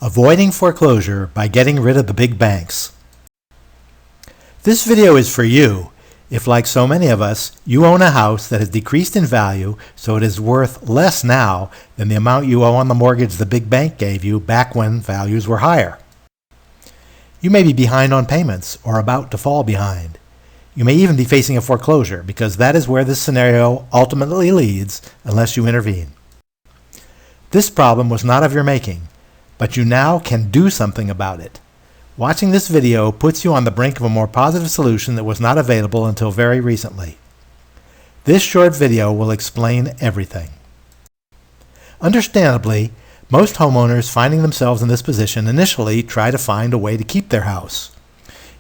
Avoiding foreclosure by getting rid of the big banks. This video is for you if, like so many of us, you own a house that has decreased in value so it is worth less now than the amount you owe on the mortgage the big bank gave you back when values were higher. You may be behind on payments or about to fall behind. You may even be facing a foreclosure because that is where this scenario ultimately leads unless you intervene. This problem was not of your making, but you now can do something about it. Watching this video puts you on the brink of a more positive solution that was not available until very recently. This short video will explain everything. Understandably, most homeowners finding themselves in this position initially try to find a way to keep their house.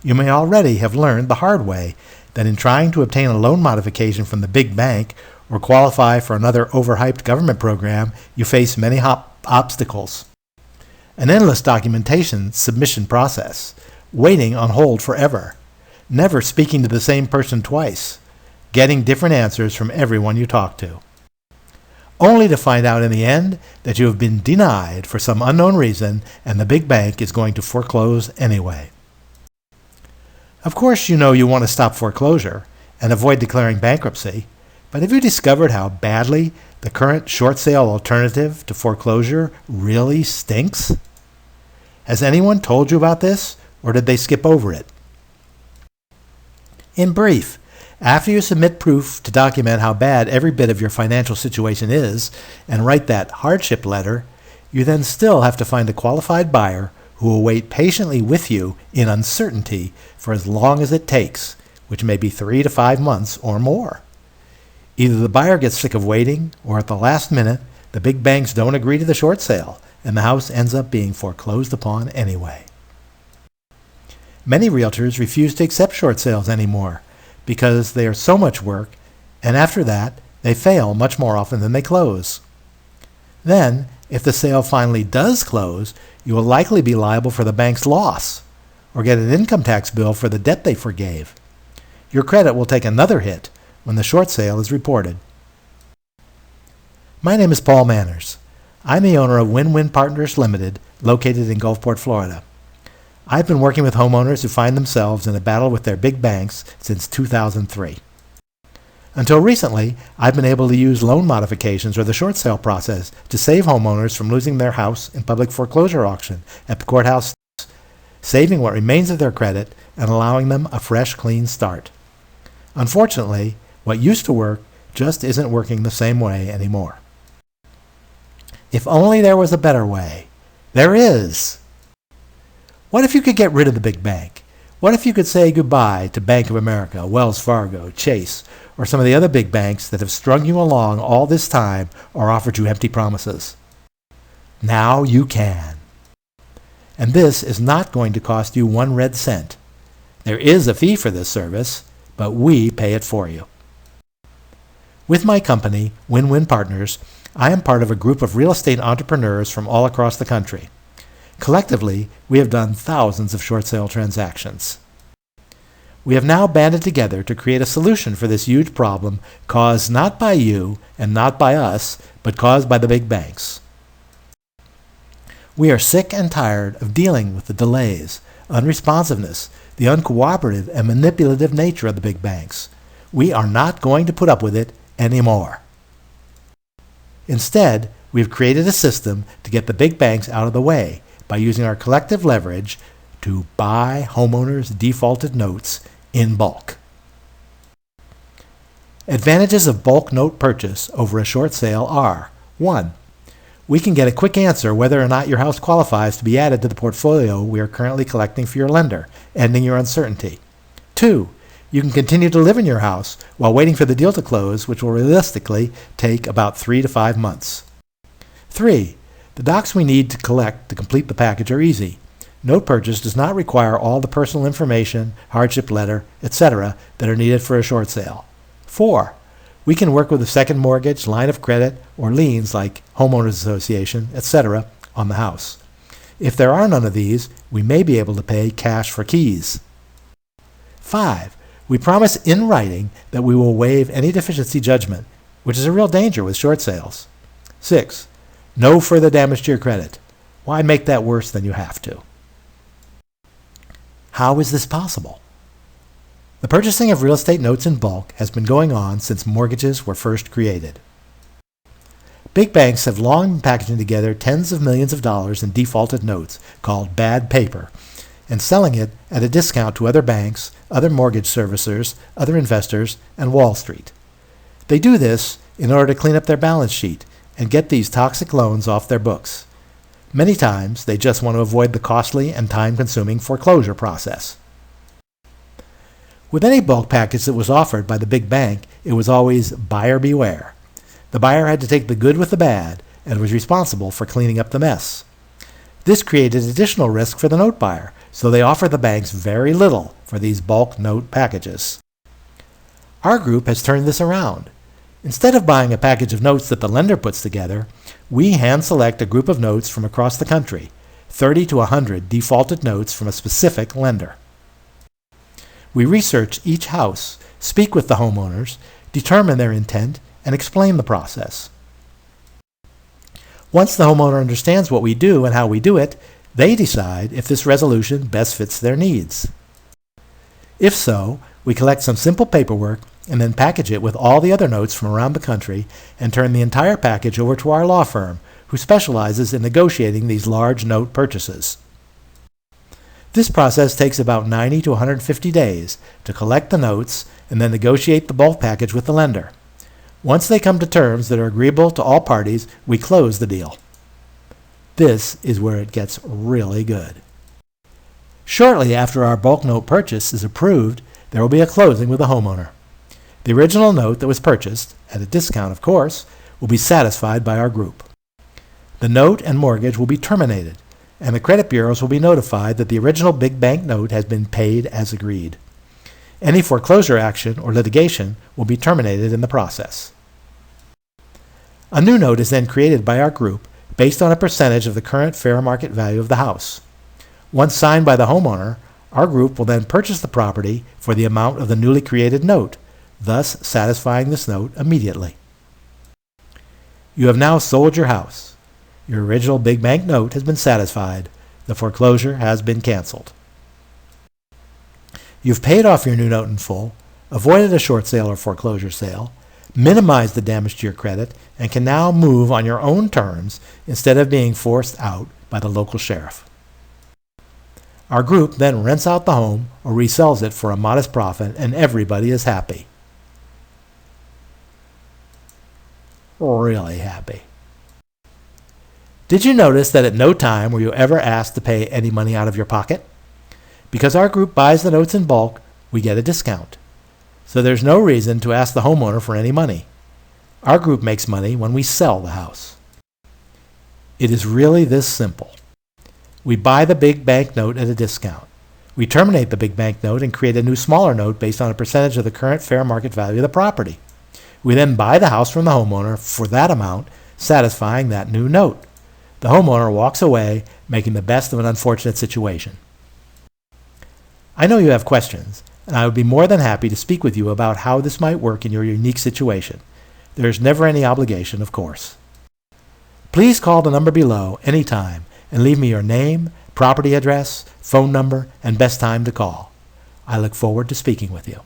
You may already have learned the hard way that in trying to obtain a loan modification from the big bank or qualify for another overhyped government program, you face many obstacles. An endless documentation submission process, waiting on hold forever, never speaking to the same person twice, getting different answers from everyone you talk to, only to find out in the end that you have been denied for some unknown reason and the big bank is going to foreclose anyway. Of course, you know you want to stop foreclosure and avoid declaring bankruptcy, but have you discovered how badly the current short sale alternative to foreclosure really stinks? Has anyone told you about this, or did they skip over it? In brief, after you submit proof to document how bad every bit of your financial situation is and write that hardship letter, you then still have to find a qualified buyer who will wait patiently with you in uncertainty for as long as it takes, which may be 3 to 5 months or more. Either the buyer gets sick of waiting, or at the last minute, the big banks don't agree to the short sale, and the house ends up being foreclosed upon anyway. Many realtors refuse to accept short sales anymore because they are so much work, and after that, they fail much more often than they close. Then, if the sale finally does close, you will likely be liable for the bank's loss, or get an income tax bill for the debt they forgave. Your credit will take another hit when the short sale is reported. My name is Paul Manners. I'm the owner of Win-Win Partners Limited, located in Gulfport, Florida. I've been working with homeowners who find themselves in a battle with their big banks since 2003. Until recently, I've been able to use loan modifications or the short sale process to save homeowners from losing their house in public foreclosure auction at the courthouse, saving what remains of their credit and allowing them a fresh, clean start. Unfortunately, what used to work just isn't working the same way anymore. If only there was a better way. There is. What if you could get rid of the big bank? What if you could say goodbye to Bank of America, Wells Fargo, Chase, or some of the other big banks that have strung you along all this time or offered you empty promises? Now you can. And this is not going to cost you 1 red cent. There is a fee for this service, but we pay it for you. With my company, Win-Win Partners, I am part of a group of real estate entrepreneurs from all across the country. Collectively, we have done thousands of short sale transactions. We have now banded together to create a solution for this huge problem caused not by you and not by us, but caused by the big banks. We are sick and tired of dealing with the delays, unresponsiveness, the uncooperative and manipulative nature of the big banks. We are not going to put up with it anymore. Instead, we have created a system to get the big banks out of the way by using our collective leverage to buy homeowners' defaulted notes in bulk. Advantages of bulk note purchase over a short sale are: 1. We can get a quick answer whether or not your house qualifies to be added to the portfolio we are currently collecting for your lender, ending your uncertainty. 2. You can continue to live in your house while waiting for the deal to close, which will realistically take about 3 to 5 months. 3. The docs we need to collect to complete the package are easy. Note purchase does not require all the personal information, hardship letter, etc. that are needed for a short sale. 4. We can work with a second mortgage, line of credit, or liens like homeowners association, etc. on the house. If there are none of these, we may be able to pay cash for keys. 5. We promise in writing that we will waive any deficiency judgment, which is a real danger with short sales. 6. No further damage to your credit. Why make that worse than you have to? How is this possible? The purchasing of real estate notes in bulk has been going on since mortgages were first created. Big banks have long been packaging together tens of millions of dollars in defaulted notes called bad paper and selling it at a discount to other banks, other mortgage servicers, other investors, and Wall Street. They do this in order to clean up their balance sheet and get these toxic loans off their books. Many times, they just want to avoid the costly and time-consuming foreclosure process. With any bulk package that was offered by the big bank, it was always buyer beware. The buyer had to take the good with the bad and was responsible for cleaning up the mess. This created additional risk for the note buyer, so they offer the banks very little for these bulk note packages. Our group has turned this around. Instead of buying a package of notes that the lender puts together, we hand-select a group of notes from across the country, 30 to 100 defaulted notes from a specific lender. We research each house, speak with the homeowners, determine their intent, and explain the process. Once the homeowner understands what we do and how we do it, they decide if this resolution best fits their needs. If so, we collect some simple paperwork and then package it with all the other notes from around the country and turn the entire package over to our law firm, who specializes in negotiating these large note purchases. This process takes about 90 to 150 days to collect the notes and then negotiate the bulk package with the lender. Once they come to terms that are agreeable to all parties, we close the deal. This is where it gets really good. Shortly after our bulk note purchase is approved, there will be a closing with the homeowner. The original note that was purchased, at a discount of course, will be satisfied by our group. The note and mortgage will be terminated, and the credit bureaus will be notified that the original big bank note has been paid as agreed. Any foreclosure action or litigation will be terminated in the process. A new note is then created by our group based on a percentage of the current fair market value of the house. Once signed by the homeowner, our group will then purchase the property for the amount of the newly created note, thus satisfying this note immediately. You have now sold your house. Your original big bank note has been satisfied. The foreclosure has been canceled. You've paid off your new note in full, avoided a short sale or foreclosure sale, minimized the damage to your credit, and can now move on your own terms instead of being forced out by the local sheriff. Our group then rents out the home or resells it for a modest profit, and everybody is happy. Really happy. Did you notice that at no time were you ever asked to pay any money out of your pocket? Because our group buys the notes in bulk, we get a discount. So there's no reason to ask the homeowner for any money. Our group makes money when we sell the house. It is really this simple. We buy the big bank note at a discount. We terminate the big bank note and create a new smaller note based on a percentage of the current fair market value of the property. We then buy the house from the homeowner for that amount, satisfying that new note. The homeowner walks away, making the best of an unfortunate situation. I know you have questions, and I would be more than happy to speak with you about how this might work in your unique situation. There is never any obligation, of course. Please call the number below anytime and leave me your name, property address, phone number, and best time to call. I look forward to speaking with you.